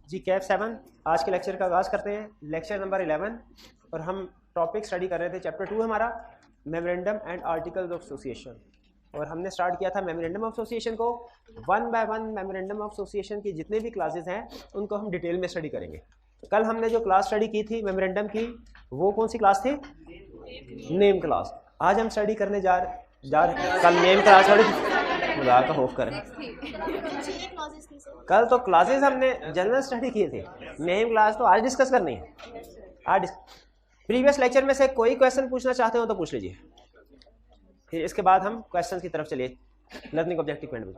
जी कैफ 7 आज के लेक्चर का आगाज़ करते हैं। लेक्चर नंबर 11 और हम टॉपिक स्टडी कर रहे थे। चैप्टर 2 हमारा memorandum and articles of association, और हमने स्टार्ट किया था मेमोरेंडम ऑफ एसोसिएशन को। One by one memorandum of association की जितने भी क्लासेस हैं उनको हम डिटेल में स्टडी करेंगे। कल हमने जो क्लास स्टडी की थी मेमोरेंडम की, वो कौन सी क्लास थी? Name class. आज हम स्टडी करने जा रहे कल नेम क्लास खुदा का खौफ करें। कल तो क्लासेस हमने जनरल स्टडी किए थे, नेम क्लास तो आज डिस्कस करनी है। आज प्रीवियस लेक्चर में से कोई क्वेश्चन पूछना चाहते हो तो पूछ लीजिए, फिर इसके बाद हम क्वेश्चन की तरफ चलिए। लर्निंग ऑब्जेक्टिव पॉइंट में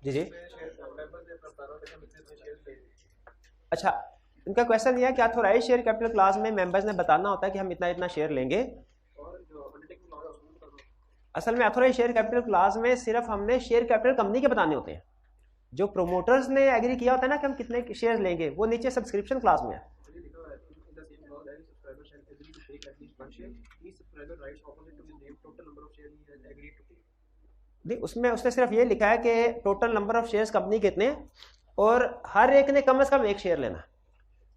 जी अच्छा, इनका क्वेश्चन यह है कि ऑथोराइज्ड शेयर कैपिटल क्लास में मेंबर्स ने बताना होता है कि हम इतना इतना शेयर लेंगे। असल में ऑथोराइज्ड शेयर कैपिटल क्लास में सिर्फ हमने शेयर कैपिटल कंपनी के बताने होते हैं। जो प्रोमोटर्स ने एग्री किया होता है ना कि हम कितने शेयर लेंगे, वो नीचे सब्सक्रिप्शन क्लास में है। नहीं, उसमें उसने सिर्फ ये लिखा है कि total number of shares company कितने हैं और हर एक ने कम से कम एक शेयर लेना।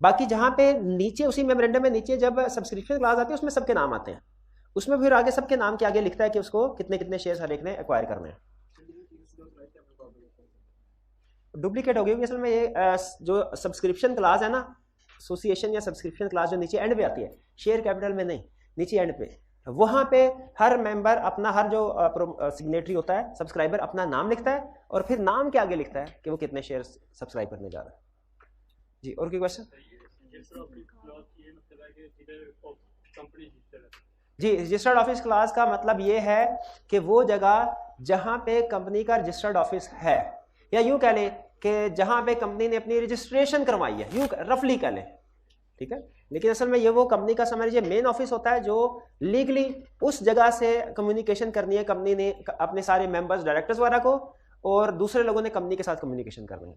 बाकी जहां पे नीचे उसी मेमोरेंडम में नीचे जब सब्सक्रिप्शन क्लास आती है उसमें सबके नाम आते हैं, उसमें फिर आगे सबके नाम के आगे लिखता है कि उसको कितने कितने शेयर्स हर एक ने एक्वायर करने हैं। डुप्लीकेट हो गई असल में ये जो सब्सक्रिप्शन क्लास है ना, एसोसिएशन या सब्सक्रिप्शन क्लास जो नीचे एंड पे आती है, शेयर कैपिटल में नहीं, नीचे एंड पे, वहां पे हर मेंबर अपना, हर जो सिग्नेटरी होता है, सब्सक्राइबर अपना नाम लिखता है और फिर नाम के आगे लिखता है कि वो कितने शेयर सब्सक्राइब करने जा रहा है। जी और कोई क्वेश्चन? जी रजिस्टर्ड ऑफिस क्लास का मतलब ये है कि वो जगह जहां पे कंपनी का रजिस्टर्ड ऑफिस है, या यूं कह लें कि जहां पे कंपनी ने अपनी रजिस्ट्रेशन करवाई है, यूं रफली कह लें, ठीक है। लेकिन असल में ये वो कंपनी का समझ लीजिए मेन ऑफिस होता है जो लीगली उस जगह से कम्युनिकेशन करनी है कंपनी ने अपने सारे मेंबर्स, डायरेक्टर्स वगैरह को, और दूसरे लोगों ने कंपनी के साथ कम्युनिकेशन करनी है,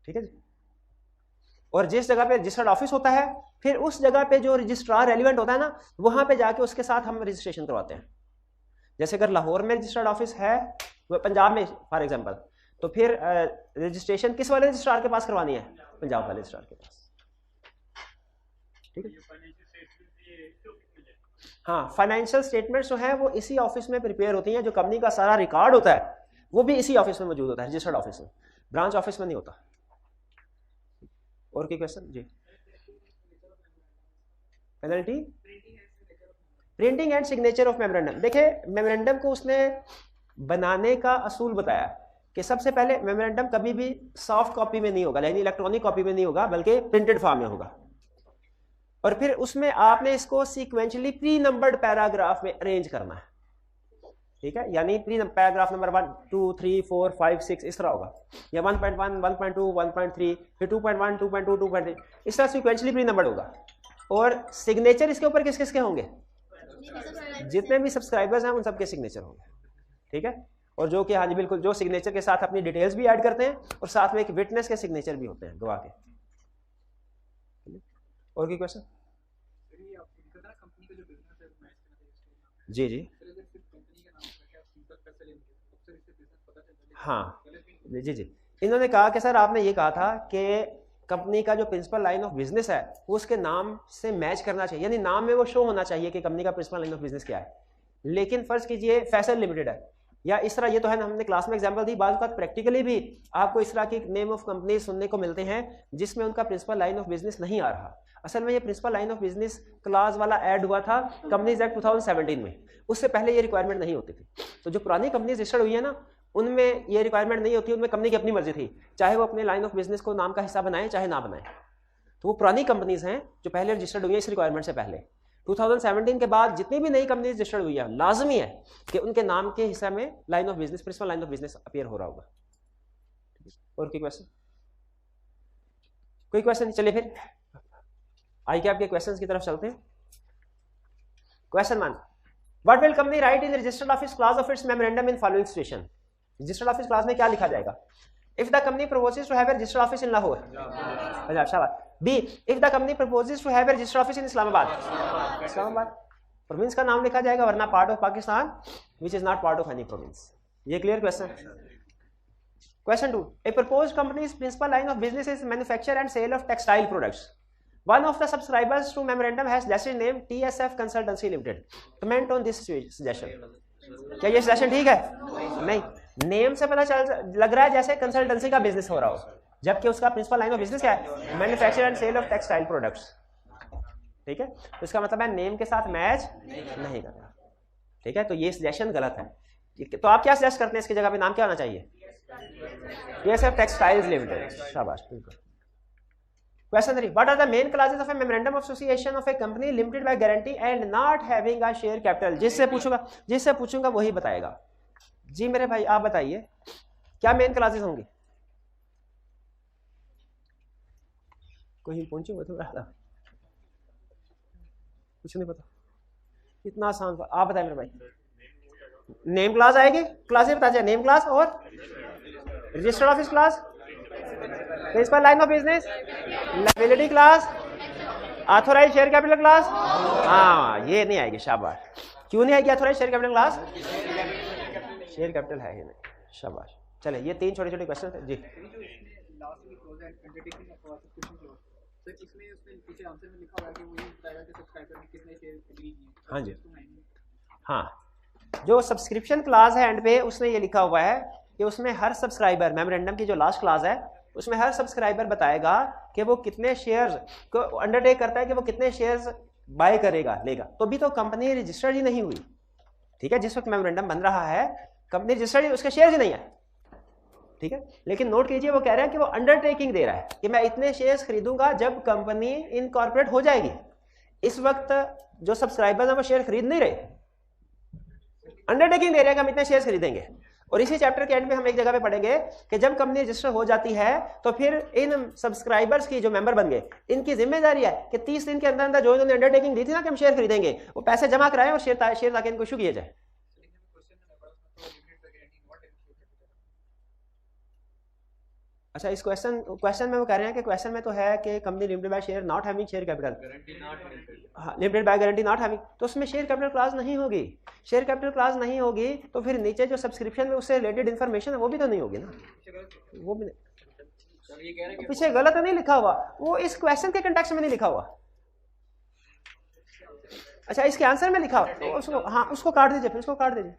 ठीक है जी। और जिस जगह पे रजिस्टर्ड ऑफिस होता है, फिर उस जगह पे जो रजिस्ट्रार रेलिवेंट होता है ना, वहां पे जाके उसके साथ हम रजिस्ट्रेशन करवाते हैं। जैसे अगर लाहौर में रजिस्टर्ड ऑफिस है, पंजाब में फॉर एग्जांपल, तो फिर रजिस्ट्रेशन किस वाले रजिस्ट्रार के पास करवानी है? पंजाब वाले रजिस्ट्रार के पास, ठीक है। हाँ, फाइनेंशियल स्टेटमेंट्स जो है वो इसी ऑफिस में प्रिपेयर होती हैं। जो कंपनी का सारा रिकॉर्ड होता है वो भी इसी ऑफिस में मौजूद होता है, रजिस्टर्ड ऑफिस में, ब्रांच ऑफिस में नहीं होता। और कोई क्वेश्चन? जी penalty, printing and signature of memorandum. देखिए मेमोरेंडम को उसने बनाने का असूल बताया कि सबसे पहले मेमोरेंडम कभी भी सॉफ्ट कॉपी में नहीं होगा, यानी इलेक्ट्रॉनिक कॉपी में नहीं होगा, बल्कि प्रिंटेड फॉर्म में होगा। और फिर उसमें आपने इसको सीक्वेंशियली प्री नंबर्ड पैराग्राफ में अरेंज करना है, ठीक है। यानी प्री पैराग्राफ नंबर 1 2 3 4 5 6 इस तरह होगा, या 1.1 1.2 1.3 फिर 2.1 2.2 2.3, इस तरह सीक्वेंशियली प्री नंबर्ड होगा। और सिग्नेचर इसके ऊपर किस किस के होंगे? जितने भी सब्सक्राइबर्स हैं उन सबके सिग्नेचर होंगे, ठीक है। और जो कि हाँ जी बिल्कुल, जो सिग्नेचर के साथ अपनी डिटेल्स भी ऐड करते हैं और साथ में एक विटनेस के सिग्नेचर भी होते हैं, गवाह के। और कोई क्वेश्चन? जी जी हाँ जी जी, इन्होंने कहा कि सर आपने ये कहा था कि कंपनी का जो प्रिंसिपल लाइन ऑफ बिजनेस है वो उसके नाम से मैच करना चाहिए, यानी नाम में वो शो होना चाहिए कि कंपनी का प्रिंसिपल लाइन ऑफ बिजनेस क्या है। लेकिन फर्ज कीजिए फैसल लिमिटेड है या इस तरह, ये तो है ना, हमने क्लास में एग्जांपल दी, बाद में प्रैक्टिकली भी आपको इस तरह की नेम ऑफ कंपनी सुनने को मिलते हैं जिसमें उनका प्रिंसिपल लाइन ऑफ बिजनेस नहीं आ रहा। असल में ये principal line of business class वाला ऐड हुआ था कंपनीज एक्ट 2017 में, उससे पहले ये रिक्वायरमेंट नहीं होती थी। तो जो पुरानी कंपनीज रजिस्टर्ड हुई है ना, उनमें ये रिक्वायरमेंट नहीं होती, उनमें कंपनी की अपनी मर्जी थी, चाहे वो अपने लाइन ऑफ बिजनेस को नाम का हिस्सा बनाए चाहे ना बनाए। तो वो पुरानी कंपनीज हैं जो पहले रजिस्टर्ड हुई है इस रिक्वायरमेंट से पहले। 2017 के बाद जितनी भी नई कंपनीज रजिस्टर्ड हुई है, लाजमी है कि उनके नाम के हिस्से में line of business, principal line of business appear हो रहा होगा। और कोई क्वेश्चन? कोई क्वेश्चन? चलिए फिर आइए आपके क्वेश्चंस की तरफ चलते हैं। Question 1, what will company right in registered office class of its memorandum in following situation? Registered office class में क्या लिखा जाएगा? If the company proposes to have a registered office in Lahore, अच्छा शाबाश। B, if the company proposes to have a registered office in Islamabad, Islamabad province का नाम लिखा जाएगा, वरना part of Pakistan which is not part of any province। ये clear question? Question 2. A proposed company's principal line of business is manufacture and sale of textile products. One of the subscribers to memorandum has suggested name TSF Consultancy Limited. Comment on this suggestion. क्या ये suggestion ठीक है? नहीं, name से पता चल लग रहा है जैसे कंसल्टेंसी का बिजनेस हो रहा हो, जबकि उसका प्रिंसिपल लाइन ऑफ बिजनेस क्या है? Manufacture and sale of textile products. ठीक है, तो इसका मतलब है नेम के साथ मैच नहीं करना। ठीक है, तो ये सजेशन गलत है। तो आप क्या सजेस्ट करते हैं इसकी जगह पे नाम क्या होना चाहिए? TSF Textiles Limited। शाबाश, बिल्कुल। Question 3. What are the main clauses of a memorandum of association of a company limited by guarantee and not having a share capital? जिससे पूछूंगा वही बताएगा। जी मेरे भाई आप बताइए क्या मेन क्लासेस होंगी? कोई पहुंचे तो कुछ नहीं पता, इतना आसान आप बताएं मेरे भाई। नेम क्लास आएगी, क्लासेस बता जाए, नेम क्लास और registered office class, principal line of business, liability class, authorised share capital class. हाँ ये नहीं आएगी, शाबाश। क्यों नहीं आएगी authorised share capital class? Share capital है ही नहीं, शाबाश। चले ये 3 छोटे छोटे क्वेश्चन थे जी। हाँ जी, हाँ जो सब्सक्रिप्शन क्लास है एंड पे उसने ये लिखा हुआ है कि उसमें हर सब्सक्राइबर, मेमोरेंडम की जो लास्ट क्लास है उसमें हर सब्सक्राइबर बताएगा कि वो कितने शेयर्स को अंडरटेक करता है कि वो कितने शेयर्स बाय करेगा, लेगा। तो भी तो कंपनी रजिस्टर्ड ही नहीं हुई। ठीक है, जिस वक्त मेमोरेंडम बन रहा है कंपनी रजिस्टर्ड, उसके शेयर्स ही नहीं है। ठीक है, लेकिन नोट कीजिए वो कह रहा है कि वो अंडरटेकिंग दे रहा है कि मैं इतने शेयर्स खरीदूंगा जब कंपनी इनकॉर्पोरेट हो जाएगी। इस वक्त जो सब्सक्राइबर्स हैं वो शेयर खरीद नहीं रहे, अंडरटेकिंग दे रहे हैं कि हम इतने शेयर्स खरीदेंगे। और इसी चैप्टर के एंड में हम एक जगह पे पढ़ेंगे कि जब कंपनी रजिस्टर हो जाती है तो फिर इन सब्सक्राइबर्स की जो मेंबर बन गए इनकी जिम्मेदारी है कि 30 दिन के अंदर अंदर जो इन्होंने अंडरटेकिंग दी थी ना कि हम शेयर खरीदेंगे, वो पैसे जमा कराएं और शेयर ताकि इनको इशू किया जाए। अच्छा, इस क्वेश्चन में वो कह रहे हैं कि क्वेश्चन में तो है कि company limited by share not having share capital, limited by guarantee not having, तो उसमें शेयर कैपिटल क्लास नहीं होगी। शेयर कैपिटल क्लास नहीं होगी तो फिर नीचे जो सब्सक्रिप्शन में उससे रिलेटेड इन्फॉर्मेशन है वो भी तो नहीं होगी ना, वो भी नहीं। पीछे गलत नहीं लिखा हुआ, वो इस क्वेश्चन के कंटेक्स्ट में नहीं लिखा हुआ। अच्छा, इसके आंसर में लिखा हुआ तो उसको, हाँ उसको काट दीजिए, फिर उसको काट दीजिए,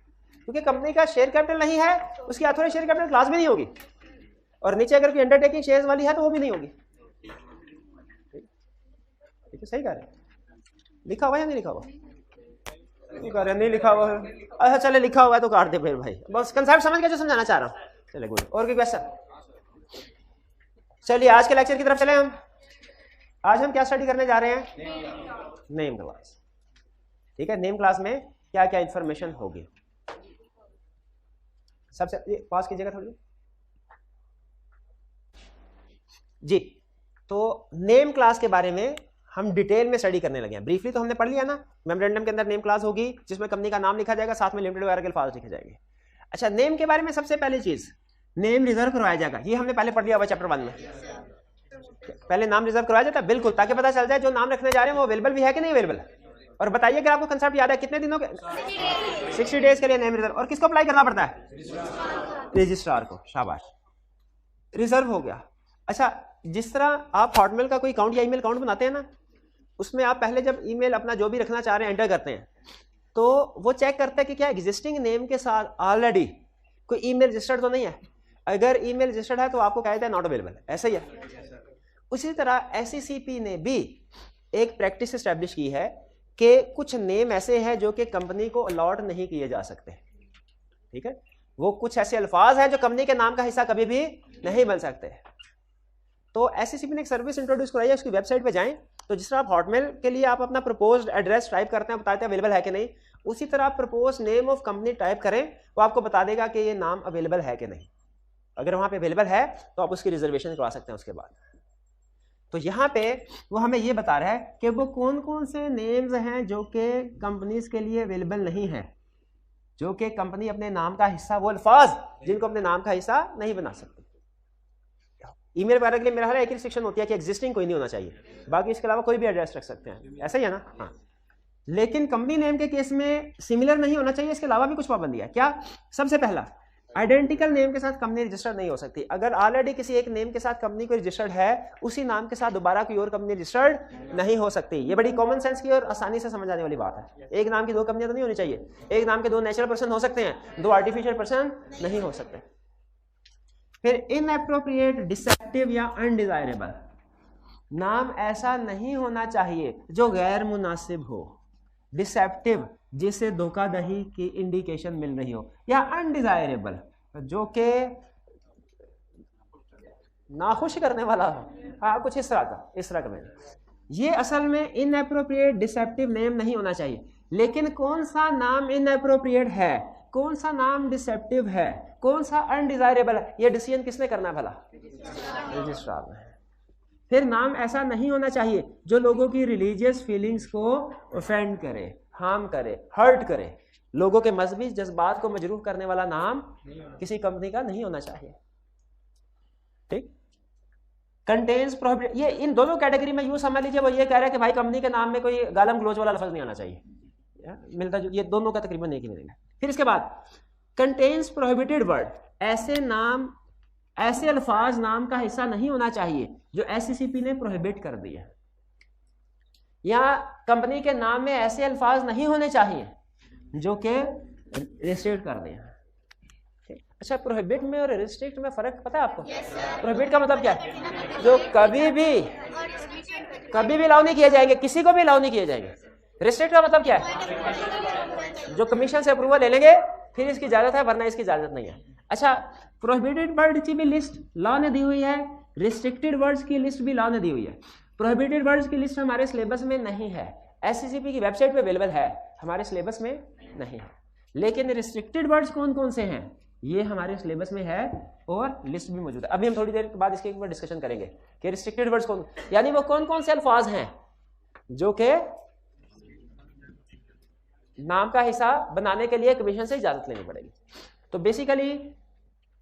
क्योंकि कंपनी का शेयर कैपिटल नहीं है, उसकी ऑथोराइज्ड शेयर कैपिटल क्लास भी नहीं होगी, और नीचे अगर कोई अंडरटेकिंग शेयर्स वाली है तो वो भी नहीं होगी। ठीक है, सही कह रहे हैं। लिखा हुआ या नहीं लिखा हुआ? नहीं कह रहे, नहीं लिखा हुआ है। अच्छा चले, लिखा हुआ है तो काट दे फिर भाई, बस कंसेप्ट समझ के जो समझाना चाह रहा हूँ। चले गुड, और कोई क्वेश्चन? चलिए आज के लेक्चर की तरफ चले हम। आज हम क्या स्टडी करने जा रहे हैं? Name class. ठीक है, नेम क्लास में क्या क्या इंफॉर्मेशन होगी। सबसे पास कीजिएगा थोड़ी जी। तो नेम क्लास के बारे में हम डिटेल में स्टडी करने लगे हैं। ब्रीफली तो हमने पढ़ लिया ना, मेमोरेंडम के अंदर नेम क्लास होगी जिसमें कंपनी का नाम लिखा जाएगा, साथ में लिमिटेड वगैरह के अल्फाज लिखे जाएंगे। अच्छा, नेम के बारे में सबसे पहली चीज नेम रिजर्व करवाया जाएगा, ये हमने पहले पढ़ लिया हुआ चैप्टर 1 में। पहले नाम रिजर्व करवाया जाता है, बिल्कुल, ताकि पता चल जाए जो नाम रखने जा रहे हैं वो अवेलेबल भी है कि नहीं अवेलेबल। और बताइए कि आपको कंसेप्ट याद है, कितने दिनों के? 60 डेज के लिए नेम रिजर्व। और किसको अप्लाई करना पड़ता है? रजिस्ट्रार को। शाबाश, रिजर्व हो गया। अच्छा, जिस तरह आप हॉटमेल का कोई अकाउंट या ईमेल अकाउंट बनाते हैं ना, उसमें आप पहले जब ईमेल अपना जो भी रखना चाह रहे हैं एंटर करते हैं तो वो चेक करता है कि क्या एग्जिस्टिंग नेम के साथ ऑलरेडी कोई ईमेल रजिस्टर्ड तो नहीं है। अगर ईमेल रजिस्टर्ड है तो आपको कहता है नॉट अवेलेबल, ऐसा ही है। उसी तरह SECP ने भी एक प्रैक्टिस एस्टैब्लिश की है कि कुछ नेम ऐसे हैं जो कि कंपनी को अलॉट नहीं किए जा सकते। ठीक है, वो कुछ ऐसे अल्फाज हैं जो कंपनी के नाम का हिस्सा कभी भी नहीं बन सकते। तो SECP ने एक सर्विस इंट्रोड्यूस कराई है, उसकी वेबसाइट पे जाएं तो जिस तरह आप हॉटमेल के लिए आप अपना प्रपोज्ड एड्रेस टाइप करते हैं, बताते हैं अवेलेबल है कि नहीं, उसी तरह आप propose name of company type करें, वो आपको बता देगा कि ये नाम अवेलेबल है कि नहीं। अगर वहां पे अवेलेबल है तो आप उसकी रिजर्वेशन करवा सकते हैं उसके बाद। तो यहाँ पे वो हमें ये बता रहा है कि वो कौन कौन से नेम्स हैं जो कि कंपनीज के लिए अवेलेबल नहीं है, जो कि कंपनी अपने नाम का हिस्सा, वो अल्फाज जिनको अपने नाम का हिस्सा नहीं बना सकती। ईमेल वगैरह के लिए मेरा एक रिस्ट्रिक्शन होती है कि एग्जिस्टिंग कोई नहीं होना चाहिए, बाकी इसके अलावा कोई भी एड्रेस रख सकते हैं, ऐसा ही है ना? हाँ, लेकिन कंपनी नेम के केस में सिमिलर नहीं होना चाहिए, इसके अलावा भी कुछ पाबंदी है। क्या? सबसे पहला, आइडेंटिकल नेम के साथ कंपनी रजिस्टर्ड नहीं हो सकती। अगर ऑलरेडी किसी एक नेम के साथ कंपनी को रजिस्टर्ड है, उसी नाम के साथ दोबारा कोई और कंपनी रजिस्टर्ड नहीं हो सकती। ये बड़ी कॉमन सेंस की और आसानी से समझ आने वाली बात है। एक नाम की दो कंपनियां तो नहीं होनी चाहिए, एक नाम के दो नेचुरल पर्सन हो सकते हैं, दो आर्टिफिशियल पर्सन नहीं हो सकते। फिर इनएप्रोप्रिएट, डिसेप्टिव या अनडिजायरेबल, नाम ऐसा नहीं होना चाहिए जो गैर मुनासिब हो, डिसेप्टिव जिससे धोखाधड़ी की इंडिकेशन मिल रही हो, या अनडिजायरेबल जो कि नाखुश करने वाला हो। हाँ, कुछ इस तरह का में ये असल में इनएप्रोप्रिएट डिसेप्टिव नेम नहीं होना चाहिए। लेकिन कौन सा नाम इनएप्रोप्रिएट है, कौन सा नाम डिसेप्टिव है, कौन सा अनडिजायरेबल है, ये डिसीजन किसने करना है भला? रजिस्ट्रार ने। फिर नाम ऐसा नहीं होना चाहिए जो लोगों की रिलीजियस फीलिंग्स को ऑफेंड करे, हार्म करे, हर्ट करे। लोगों के मजहबी जज्बात को मजरूह करने वाला नाम किसी कंपनी का नहीं होना चाहिए। ठीक। कंटेन्स प्रोहिबिटेड, ये इन दोनों कैटेगरी में यूं समझ लीजिए, वो ये कह रहा है कि भाई कंपनी के नाम में कोई गालम गलोच वाला लफ्ज नहीं आना चाहिए, मिलता जो ये दोनों का तकरीबन एक ही मिलेगा। फिर इसके बाद कंटेन्स प्रोहिबिटेड वर्ड, ऐसे नाम, ऐसे अल्फाज नाम का हिस्सा नहीं होना चाहिए जो एससीसीपी ने प्रोहिबिट कर दिया। या कंपनी के नाम में ऐसे अल्फाज नहीं होने चाहिए जो कि रिस्ट्रिक्ट कर दिया। अच्छा, प्रोहिबिट में और रिस्ट्रिक्ट में फर्क पता है आपको? प्रोहिबिट का मतलब क्या है? जो कभी भी अलाउ नहीं किए जाएंगे, किसी को भी अलाउ नहीं किए जाएंगे। रिस्ट्रिक्ट का मतलब क्या है? जो कमीशन से अप्रूवल ले लेंगे फिर इसकी इजाजत है, वरना इसकी इजाजत नहीं है। अच्छा, प्रोहिबिटेड वर्ड की भी लिस्ट लॉ ने दी हुई है, रिस्ट्रिक्टेड वर्ड्स की लिस्ट भी लॉ ने दी हुई है। प्रोहिबिटेड वर्ड्स की लिस्ट हमारे सिलेबस में नहीं है, एससीसीपी की वेबसाइट पे अवेलेबल है, हमारे सिलेबस में नहीं है। लेकिन रिस्ट्रिक्टेड वर्ड्स कौन कौन से हैं ये हमारे सिलेबस में है और लिस्ट भी मौजूद है। अभी हम थोड़ी देर के बाद इसके ऊपर डिस्कशन करेंगे कि रिस्ट्रिक्टेड वर्ड्स कौन, यानी वो कौन कौन से अल्फाज हैं जो कि नाम का हिस्सा बनाने के लिए कमीशन से इजाजत लेनी पड़ेगी। तो बेसिकली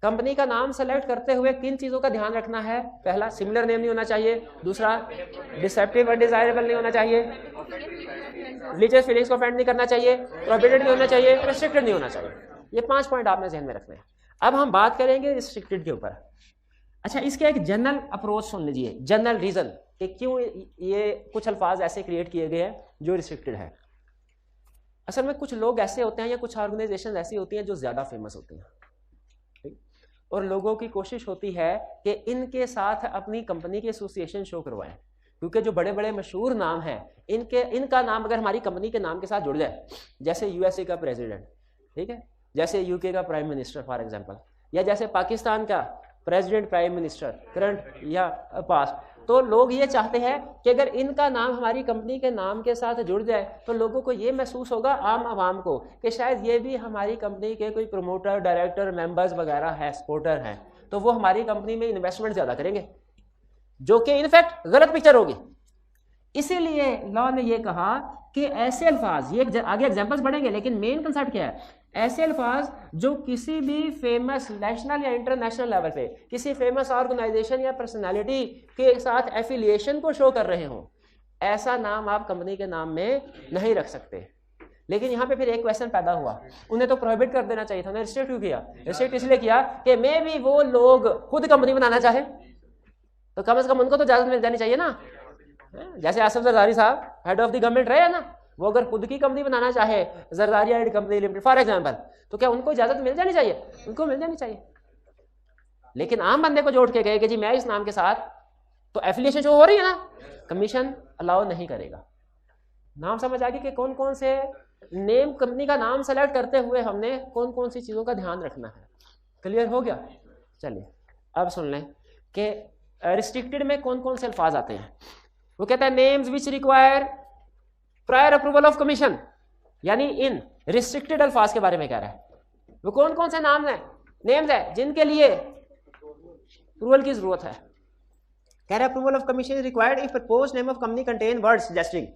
कंपनी का नाम सेलेक्ट करते हुए किन चीजों का ध्यान रखना है? पहला, सिमिलर नेम नहीं होना चाहिए। दूसरा, डिसेप्टिव अनडिजायरेबल नहीं होना चाहिए। रिलीजियस फीलिंग्स को ऑफेंड नहीं करना चाहिए। प्रोहिबिटेड नहीं होना चाहिए। रिस्ट्रिक्टेड नहीं होना चाहिए। ये 5 पॉइंट आपने ध्यान में रखने हैं। अब हम बात करेंगे रिस्ट्रिक्टेड के ऊपर। अच्छा, इसके एक जनरल अप्रोच सुन लीजिए, जनरल रीजन कि क्यों ये कुछ अल्फाज ऐसे क्रिएट किए गए हैं जो रिस्ट्रिक्टेड है। असल में कुछ लोग ऐसे होते हैं या कुछ ऑर्गेनाइजेशन ऐसी होती हैं जो ज्यादा फेमस होती हैं, और लोगों की कोशिश होती है कि इनके साथ अपनी कंपनी की एसोसिएशन शो करवाएं, क्योंकि जो बड़े बड़े मशहूर नाम हैं इनका नाम अगर हमारी कंपनी के नाम के साथ जुड़ जाए, जैसे यूएसए का प्रेसिडेंट, ठीक है, जैसे यूके का प्राइम मिनिस्टर फॉर एग्जांपल, या जैसे पाकिस्तान का प्रेसिडेंट प्राइम मिनिस्टर करंट या पास्ट, तो लोग ये चाहते हैं कि अगर इनका नाम हमारी कंपनी के नाम के साथ जुड़ जाए तो लोगों को ये महसूस होगा, आम आवाम को, कि शायद ये भी हमारी कंपनी के कोई प्रमोटर, डायरेक्टर, मेंबर्स वगैरह है, सपोर्टर हैं, तो वो हमारी कंपनी में इन्वेस्टमेंट ज़्यादा करेंगे, जो कि इनफैक्ट गलत पिक्चर होगी। इसीलिए लॉ ने ये कहा कि ऐसे अल्फाज, ये आगे एग्जाम्पल्स बढ़ेंगे, लेकिन मेन कंसेप्ट क्या है, ऐसे अल्फाज जो किसी भी फेमस नेशनल या इंटरनेशनल लेवल पे किसी फेमस ऑर्गेनाइजेशन या पर्सनालिटी के साथ एफिलिएशन को शो कर रहे हों, ऐसा नाम आप कंपनी के नाम में नहीं रख सकते। लेकिन यहाँ पे फिर एक क्वेश्चन पैदा हुआ, उन्हें तो प्रोहिबिट कर देना चाहिए था, उन्हें रिस्ट्रिक्ट क्यों किया? रिस्ट्रिक्ट इसलिए किया कि मे भी वो लोग खुद कंपनी बनाना चाहे, तो कम से कम उनको तो इजाजत मिल जानी चाहिए ना। जैसे आसिफ जरदारी साहब हेड ऑफ द गवर्नमेंट रहे हैं ना, वो अगर खुद की कंपनी बनाना चाहे, Zardari and company limited for example, तो क्या उनको इजाजत मिल जानी चाहिए? उनको मिल जानी चाहिए। लेकिन आम बंदे को जो उठ के कहे कि जी मैं इस नाम के साथ, तो एफिलिएशन शो हो रही है ना, कमीशन अलाउ नहीं करेगा। नाम समझ आ गया कि कौन कौन से नेम, कंपनी का नाम सेलेक्ट करते हुए हमने कौन कौन सी चीजों का ध्यान रखना है। क्लियर हो गया? चलिए अब सुन लें कि रिस्ट्रिक्टेड में कौन कौन से अल्फाज आते हैं। वो कहता है names which require prior approval of commission, यानी इन रिस्ट्रिक्टेड अल्फाज के बारे में कह रहा है। वो कौन कौन से नाम है, नेम्स है जिनके लिए अप्रूवल की जरूरत है। कह रहा है approval of commission is required if proposed name of company contain words suggesting,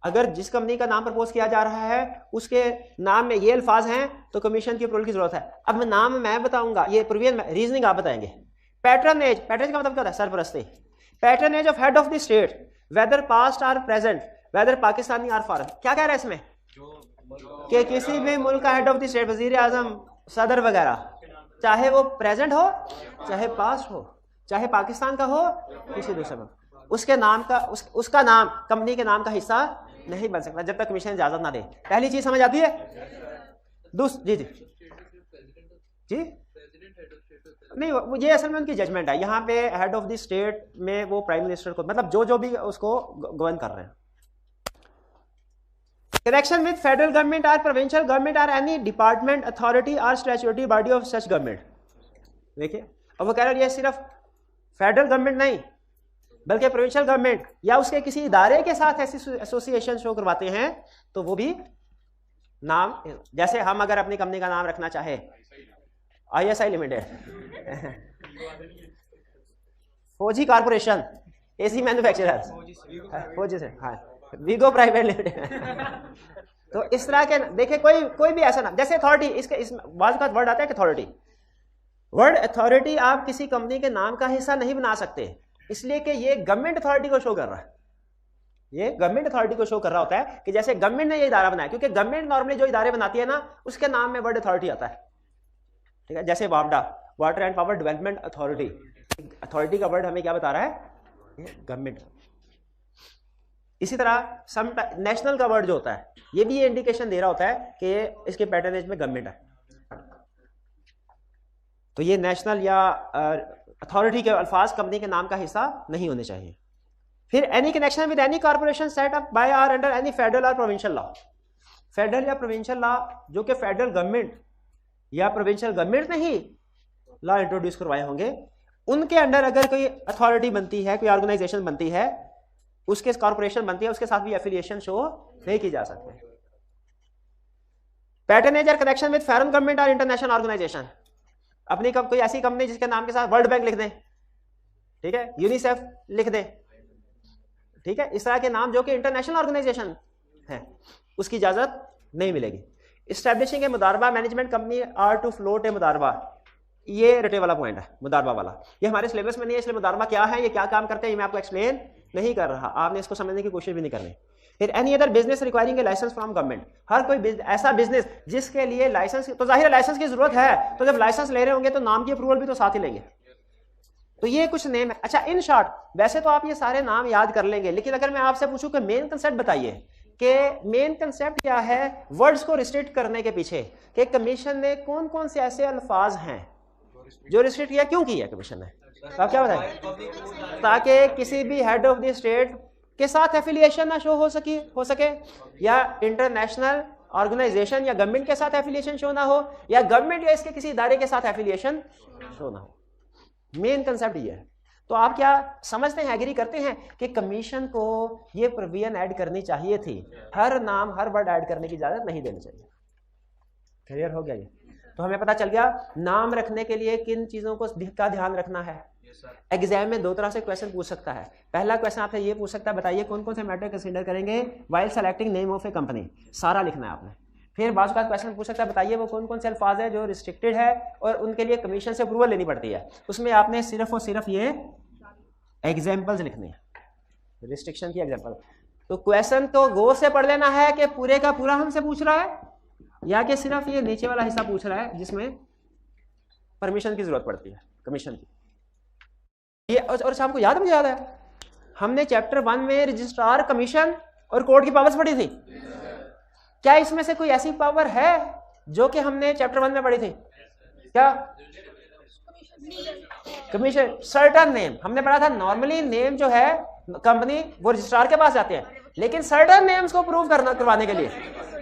अगर जिस कंपनी का नाम प्रपोज किया जा रहा है उसके नाम में ये अल्फाज हैं तो कमीशन की अप्रूवल की जरूरत है। अब नाम मैं बताऊंगा, ये प्रीवियस रीजनिंग आप बताएंगे। पैट्रनेज, पैट्रनेज का मतलब क्या होता है? सरपरस्ती। Patronage of head of the state whether past or present, whether Pakistani or foreign. क्या कह रहा है इसमें कि किसी भी मुल्क का हेड ऑफ द स्टेट, वजीर आजम, सदर वगैरह, चाहे वो प्रेजेंट हो, चाहे पास्ट हो, चाहे पाकिस्तान का हो, किसी दूसरे में, उसके नाम का उसका नाम कंपनी के नाम का हिस्सा नहीं बन सकता जब तक कमीशन इजाजत ना दे। पहली चीज समझ आती है। जी जी जी नहीं, ये असल में उनकी जजमेंट है। यहाँ पे हेड ऑफ द स्टेट में वो प्राइम मिनिस्टर को, मतलब जो भी उसको गवर्न कर रहे हैं। कनेक्शन विद फेडरल गवर्नमेंट और प्रोविंशियल गवर्नमेंट और एनी डिपार्टमेंट, अथॉरिटी और statutory body of such government. देखिए, अब वो कह रहे हैं ये सिर्फ फेडरल गवर्नमेंट नहीं बल्कि प्रोविंशियल गवर्नमेंट या उसके किसी इदारे के साथ ऐसी एसोसिएशन शो करवाते हैं तो वो भी नाम, जैसे हम अगर अपनी कंपनी का नाम रखना चाहे ISI लिमिटेड, फौजी कॉर्पोरेशन, एसी मैन्युफैक्चरर, फौजी से, हाँ, वीगो प्राइवेट लिमिटेड तो इस तरह के देखिए कोई भी ऐसा नाम, जैसे अथॉरिटी, इस बात का वर्ड आता है अथॉरिटी। वर्ड अथॉरिटी आप किसी कंपनी के नाम का हिस्सा नहीं बना सकते, इसलिए कि ये गवर्नमेंट अथॉरिटी को शो कर रहा है। ये गवर्नमेंट अथॉरिटी को शो कर रहा होता है कि जैसे गवर्नमेंट ने ये इदारा बनाया, क्योंकि गवर्नमेंट नॉर्मली जो इदारे बनाती है ना उसके नाम में वर्ड अथॉरिटी आता है, ठीक है। जैसे वापडा, water and power development authority, authority का वर्ड हमें क्या बता रहा है, गवर्नमेंट। इसी तरह सम नेशनल का वर्ड जो होता है ये भी ये इंडिकेशन दे रहा होता है कि इसके पैटर्नेज में गवर्नमेंट है, तो ये नेशनल या अथॉरिटी के अल्फाज कंपनी के नाम का हिस्सा नहीं होने चाहिए। फिर any connection with any corporation set up by और अंडर एनी फेडरल और प्रोविंशियल लॉ, फेडरल या प्रोविंशियल लॉ जो कि फेडरल गवर्नमेंट या प्रोविंशियल गवर्नमेंट ने ही लॉ इंट्रोड्यूस करवाए होंगे, उनके अंडर अगर कोई अथॉरिटी बनती है, कोई ऑर्गेनाइजेशन बनती है, उसके कॉर्पोरेशन बनती है, उसके साथ भी एफिलिएशन शो नहीं की जा सकती। पैटर्नेज और कनेक्शन विद फॉरेन गवर्नमेंट और इंटरनेशनल ऑर्गेनाइजेशन, अपनी कोई ऐसी कंपनी जिसके नाम के साथ वर्ल्ड बैंक लिख दें, ठीक है, यूनिसेफ लिख दें, ठीक है, इस तरह के नाम जो कि इंटरनेशनल ऑर्गेनाइजेशन है, उसकी इजाजत नहीं मिलेगी। इस्टेब्लिशिंग ए मुदारबा management company or to float a मुदारबा, ये रटे वाला पॉइंट है, मुदारबा वाला। ये हमारे सिलेबस में नहीं है, इसलिए मुदारबा क्या है, ये क्या काम करते हैं, ये मैं आपको एक्सप्लेन नहीं कर रहा, आपने इसको समझने की कोशिश भी नहीं करनी। फिर any other business requiring a license from government, हर कोई ऐसा बिजनेस जिसके लिए लाइसेंस, तो जाहिर है लाइसेंस की जरूरत है, तो जब लाइसेंस ले रहे होंगे तो नाम की अप्रूवल भी तो साथ ही लेंगे। तो ये कुछ नेम है। अच्छा, इन शॉर्ट वैसे तो आप ये सारे नाम याद कर लेंगे, लेकिन अगर मैं आपसे पूछूं कि मेन कंसेप्ट बताइए कि मेन कंसेप्ट क्या है वर्ड्स को रिस्ट्रिक्ट करने के पीछे, कि कमीशन ने कौन कौन से ऐसे अल्फाज हैं जो रिस्ट्रिक्ट किया, क्यों किया कमीशन ने, तो आप क्या बताएं, ताकि किसी भी हेड ऑफ द स्टेट के साथ एफिलिएशन ना शो हो सके, या इंटरनेशनल ऑर्गेनाइजेशन या गवर्नमेंट के साथ एफिलिएशन शो ना हो, या गवर्नमेंट या इसके किसी इदारे के साथ एफिलिएशन शो ना हो। मेन कंसेप्ट ये है। तो आप क्या समझते हैं, एग्री करते हैं कि कमीशन को ये प्रोविजन ऐड करनी चाहिए थी, हर नाम हर वर्ड ऐड करने की इजाजत नहीं देनी चाहिए। क्लियर हो गया ये? तो हमें पता चल गया नाम रखने के लिए किन चीजों को का ध्यान रखना है। एग्जाम में दो तरह से क्वेश्चन पूछ सकता है। पहला क्वेश्चन आपसे ये पूछ सकता है, बताइए कौन कौन से मैटर कंसीडर करेंगे while selecting name of A company, सारा लिखना है आपने। फिर बाद का क्वेश्चन पूछ सकता है, बताइए वो कौन कौन से अल्फाज है जो रिस्ट्रिक्टेड है और उनके लिए कमीशन से अप्रूवल लेनी पड़ती है, उसमें आपने सिर्फ और सिर्फ ये एग्जाम्पल्स लिखने हैं, रिस्ट्रिक्शन की एग्जाम्पल। तो क्वेश्चन तो गौर से पढ़ लेना है कि पूरे का पूरा हमसे पूछ रहा है या कि सिर्फ ये नीचे वाला हिस्सा पूछ रहा है जिसमें परमिशन की जरूरत पड़ती है कमीशन की। ये और आपको याद, मुझे याद है हमने चैप्टर 1 में रजिस्ट्रार, कमीशन और कोर्ट की पावर्स पढ़ी थी। क्या इसमें से कोई ऐसी पावर है जो कि हमने चैप्टर 1 में पढ़ी थी? क्या? कमीशन, सर्टन नेम हमने पढ़ा था। नॉर्मली नेम जो है कंपनी वो रजिस्ट्रार के पास जाते हैं, लेकिन सर्टन नेम्स को प्रूव करवाने के लिए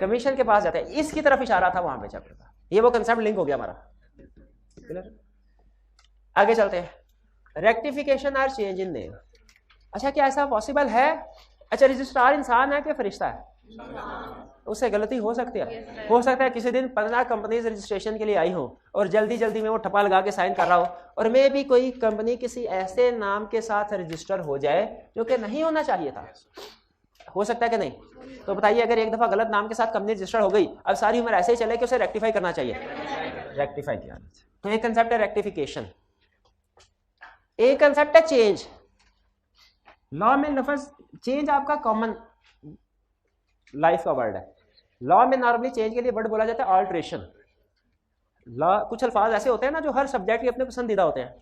कमीशन के पास जाते हैं। इसकी तरफ इशारा था वहां पे चैप्टर का। ये वो कंसेप्ट लिंक हो गया हमारा। आगे चलते हैं। रेक्टिफिकेशन और चेंज इन नेम। अच्छा, क्या ऐसा पॉसिबल है? अच्छा, रजिस्ट्रार इंसान है कि फरिश्ता है? उससे गलती हो सकती है। हो सकता है किसी दिन 15 कंपनीज रजिस्ट्रेशन के लिए आई हो और जल्दी जल्दी में वो ठप्पा लगा के साइन कर रहा हो, और मे भी कोई कंपनी किसी ऐसे नाम के साथ रजिस्टर हो जाए जो कि नहीं होना चाहिए था। हो सकता है कि नहीं? तो बताइए, अगर एक दफा गलत नाम के साथ कंपनी रजिस्टर हो गई, अब सारी उम्र ऐसे ही चले कि उसे रेक्टिफाई करना चाहिए। रेक्टिफाई किया। तो एक कंसेप्ट है रेक्टिफिकेशन, एक कंसेप्ट है चेंज। लॉ में लफ्ज चेंज आपका कॉमन लाइफ का वर्ड है। लॉ में नॉर्मली चेंज के लिए वर्ड बोला जाता है ऑल्ट्रेशन। लॉ कुछ अल्फाज ऐसे होते हैं ना जो हर सब्जेक्ट के अपने पसंदीदा होते हैं।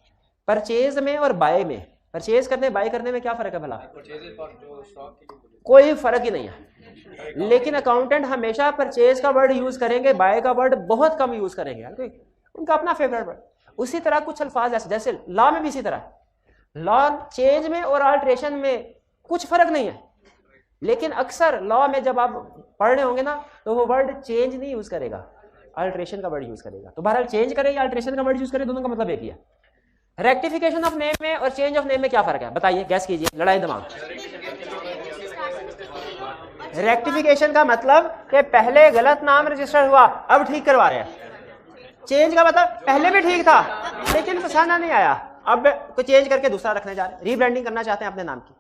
परचेज में और बाय में, परचेज करने बाय करने में क्या फर्क है भला? कोई फर्क ही नहीं है। लेकिन अकाउंटेंट हमेशा परचेज का वर्ड यूज करेंगे, बाय का वर्ड बहुत कम यूज करेंगे, उनका अपना फेवरेट वर्ड। उसी तरह कुछ अल्फाज ऐसे, जैसे लॉ में भी इसी तरह, लॉ चेंज में और अल्ट्रेशन में कुछ फर्क नहीं है, लेकिन अक्सर लॉ में जब आप पढ़ रहे होंगे ना तो वो वर्ड चेंज नहीं यूज करेगा, अल्ट्रेशन का वर्ड यूज करेगा। तो बहरहाल चेंज करे या अल्ट्रेशन का वर्ड यूज करे, दोनों का मतलब एक ही है। रेक्टिफिकेशन ऑफ नेम में और चेंज ऑफ नेम में क्या फर्क है बताइए, गैस कीजिए, लड़ाई दिमाग। रेक्टिफिकेशन का मतलब कि पहले गलत नाम रजिस्टर हुआ, अब ठीक करवा रहे हैं। चेंज का मतलब पहले भी ठीक था लेकिन पसंद नहीं आया, अब कोई चेंज करके दूसरा रखने जा रहे हैं, रीब्रांडिंग करना चाहते हैं अपने नाम की।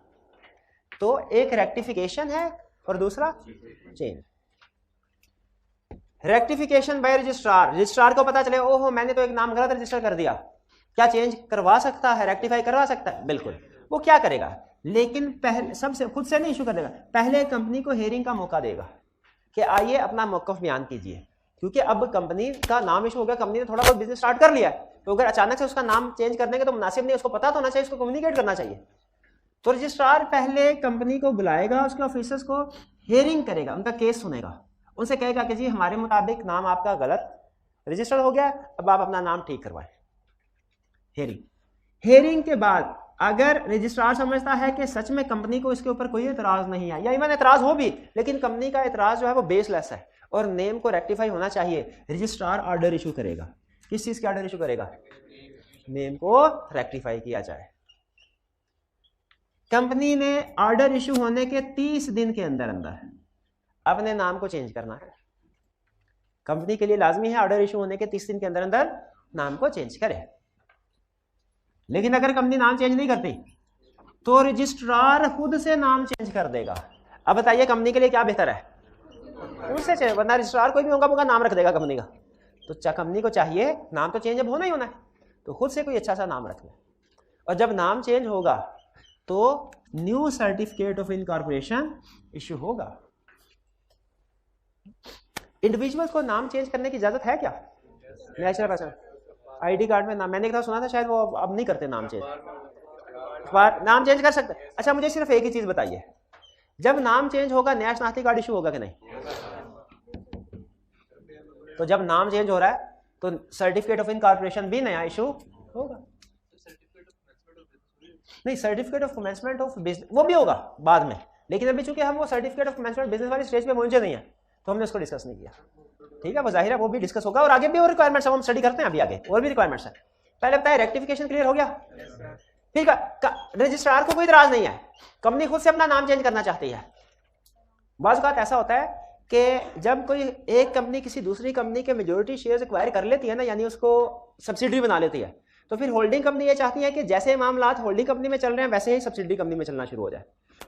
तो एक रेक्टिफिकेशन है और दूसरा change. Rectification by registrar, registrar को पता चले ओहो मैंने तो एक नाम गलत रजिस्टर कर दिया, क्या चेंज करवा सकता है, रेक्टिफाई करवा सकता है? बिल्कुल। वो क्या करेगा, लेकिन पहले सबसे खुद से नहीं इशू कर देगा, पहले कंपनी को हेयरिंग का मौका देगा कि आइए अपना मौकफ बयान कीजिए, क्योंकि अब कंपनी का नाम इशू हो गया, कंपनी ने थोड़ा बहुत बिजनेस स्टार्ट कर लिया है, तो अगर अचानक से उसका नाम चेंज करने के तो मुनासिब नहीं, उसको पता तो होना चाहिए, उसको कम्युनिकेट करना चाहिए। तो रजिस्ट्रार पहले कंपनी को बुलाएगा, उसके ऑफिसर्स को हेयरिंग करेगा, उनका केस सुनेगा, उनसे कहेगा कि जी हमारे मुताबिक नाम आपका गलत रजिस्टर हो गया, अब आप अपना नाम ठीक करवाएं। हेयरिंग के बाद अगर रजिस्ट्रार समझता है कि सच में कंपनी को इसके ऊपर कोई एतराज नहीं है, या इवन एतराज हो भी लेकिन कंपनी का एतराज जो है वो बेसलेस है और नेम को रेक्टिफाई होना चाहिए, रजिस्ट्रार ऑर्डर इशू करेगा। किस चीज के ऑर्डर इशू करेगा? नेम को रेक्टिफाई किया जाए। कंपनी ने ऑर्डर इशू होने के 30 दिन के अंदर अंदर अपने नाम को चेंज करना है। कंपनी के लिए लाजमी है ऑर्डर इशू होने के 30 दिन के अंदर अंदर नाम को चेंज करे। लेकिन अगर कंपनी नाम चेंज नहीं करती तो रजिस्ट्रार खुद से नाम चेंज कर देगा। अब बताइए कंपनी के लिए क्या बेहतर है? उससे चेंज, वरना रजिस्ट्रार कोई भी होगा नाम रख देगा कंपनी का। तो कंपनी को चाहिए नाम तो चेंज अब होना ही होना है, तो खुद से कोई अच्छा सा नाम रखना। और जब नाम चेंज होगा तो new certificate of incorporation issue होगा। इंडिविजुअल को नाम चेंज करने की इजाजत है क्या? नेचुरल पर्सन आईडी कार्ड में नाम, मैंने एक सुना था शायद वो अब नहीं करते नाम चेंज, नाम चेंज कर सकते। अच्छा मुझे सिर्फ एक ही चीज बताइए, जब नाम चेंज होगा नया शनाख्ती कार्ड इशू होगा कि नहीं? तो जब नाम चेंज हो रहा है तो सर्टिफिकेट ऑफ इनकॉर्पोरेशन भी नया इशू होगा। नहीं, certificate of commencement of business वो भी होगा बाद में, लेकिन अभी चूंकि हम वो सर्टिफिकेट ऑफ कमेंसमेंट बिजनेस वाली स्टेज पे पहुंचे नहीं है तो हमने उसको डिस्कस नहीं किया। ठीक है, वो जाहिर है वो भी डिस्कस होगा और आगे भी और रिक्वायरमेंट्स हम स्टडी करते हैं, अभी आगे और भी रिक्वायरमेंट्स है। पहले बताए रेक्टिफिकेशन क्लियर हो गया। ठीक है, रजिस्ट्रार को कोई इतराज नहीं है, कंपनी खुद से अपना नाम चेंज करना चाहती है। बाज़ औक़ात ऐसा होता है कि जब कोई एक कंपनी किसी दूसरी कंपनी के मेजोरिटी शेयर्स एक्वायर कर लेती है ना, यानी उसको सब्सिडी बना लेती है, तो फिर होल्डिंग कंपनी ये चाहती है कि जैसे मामलात होल्डिंग कंपनी में चल रहे हैं वैसे ही सब्सिडी कंपनी में चलना शुरू हो जाए,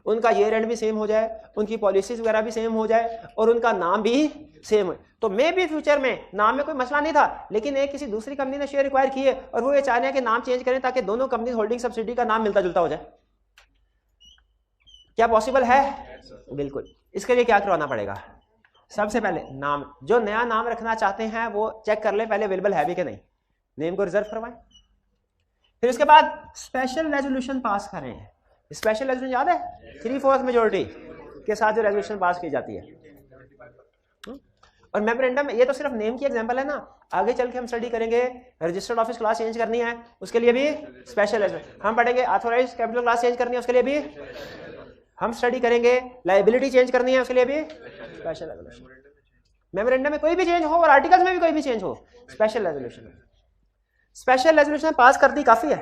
उनका ईयर एंड भी सेम हो जाए, उनकी पॉलिसीज वगैरह भी सेम हो जाए और उनका नाम भी सेम हो। तो मे भी फ्यूचर में नाम में कोई मसला नहीं था, लेकिन एक किसी दूसरी कंपनी ने शेयर एक्वायर किए और वो ये चाह रहे हैं कि नाम चेंज करें ताकि दोनों कंपनी होल्डिंग सब्सिडी का नाम मिलता जुलता हो जाए। क्या पॉसिबल है? बिल्कुल। इसके लिए क्या करवाना पड़ेगा? सबसे पहले नाम, जो नया नाम रखना चाहते हैं वो चेक कर ले पहले अवेलेबल है भी कि नहीं, नेम को रिजर्व करवाएं। फिर उसके बाद स्पेशल रेजोल्यूशन पास करें। स्पेशल रेजोल्यूशन याद है? 3/4 मेजोरिटी के साथ जो रेजोल्यूशन पास की जाती है। और मेमोरेंडम, ये तो सिर्फ नेम की एग्जांपल है ना, आगे चल के हम स्टडी करेंगे रजिस्टर्ड ऑफिस क्लास चेंज करनी है उसके लिए भी स्पेशल रेजोल्यूशन, हम पढ़ेंगे ऑथराइज कैपिटल क्लास चेंज करनी है उसके लिए भी हम स्टडी करेंगे, लायबिलिटी चेंज करनी है उसके लिए भी स्पेशल रेजोल्यूशन। मेमोरेंडम में कोई भी चेंज हो और आर्टिकल्स में भी कोई भी चेंज हो, special resolution. Special resolution pass कर दी काफी है।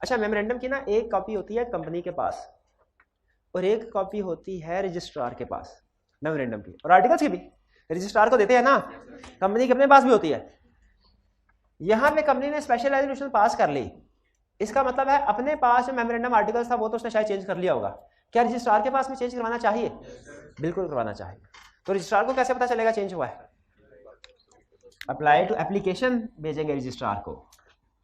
अच्छा, मेमोरेंडम की ना एक कॉपी होती है कंपनी के पास और एक कॉपी होती है रजिस्ट्रार के पास मेमोरेंडम की, और आर्टिकल्स की भी रजिस्ट्रार को देते हैं ना, कंपनी के अपने पास भी होती है। यहां पे कंपनी ने स्पेशल रेजोल्यूशन पास कर ली, इसका मतलब है अपने पास जो मेमोरेंडम आर्टिकल्स था वो तो उसने शायद चेंज कर लिया होगा। क्या रजिस्ट्रार के पास में चेंज करवाना चाहिए? बिल्कुल करवाना चाहिए। तो रजिस्ट्रार को कैसे पता चलेगा चेंज हुआ है? अप्लाई टू एप्लीकेशन भेजेंगे रजिस्ट्रार को,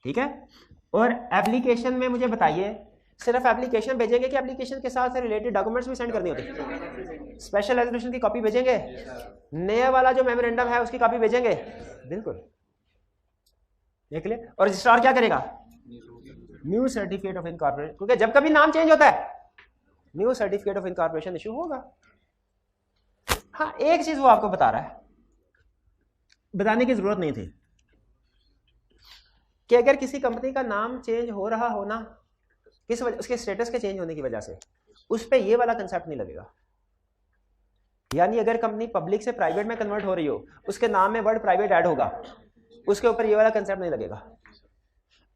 ठीक है। और एप्लीकेशन में मुझे बताइए सिर्फ एप्लीकेशन भेजेंगे कि एप्लीकेशन के साथ रिलेटेड डॉक्यूमेंट्स भी सेंड करनी होती है? स्पेशल रेजोल्यूशन की कॉपी भेजेंगे, नया वाला जो मेमोरेंडम है उसकी कॉपी भेजेंगे, बिल्कुल देख ले। और रजिस्ट्रार क्या करेगा? न्यू सर्टिफिकेट ऑफ इनकॉर्पोरेशन, क्योंकि जब कभी नाम चेंज होता है new certificate of incorporation issue होगा। हाँ, एक चीज वो आपको बता रहा है, बताने की जरूरत नहीं थी, कि अगर किसी कंपनी का नाम चेंज हो रहा हो ना, किस वजह, उसके स्टेटस के चेंज होने की वजह से, उस पे ये वाला कंसेप्ट नहीं लगेगा। यानी अगर कंपनी पब्लिक से प्राइवेट में कन्वर्ट हो रही हो, उसके नाम में वर्ड प्राइवेट ऐड होगा, उसके ऊपर ये वाला कंसेप्ट नहीं लगेगा।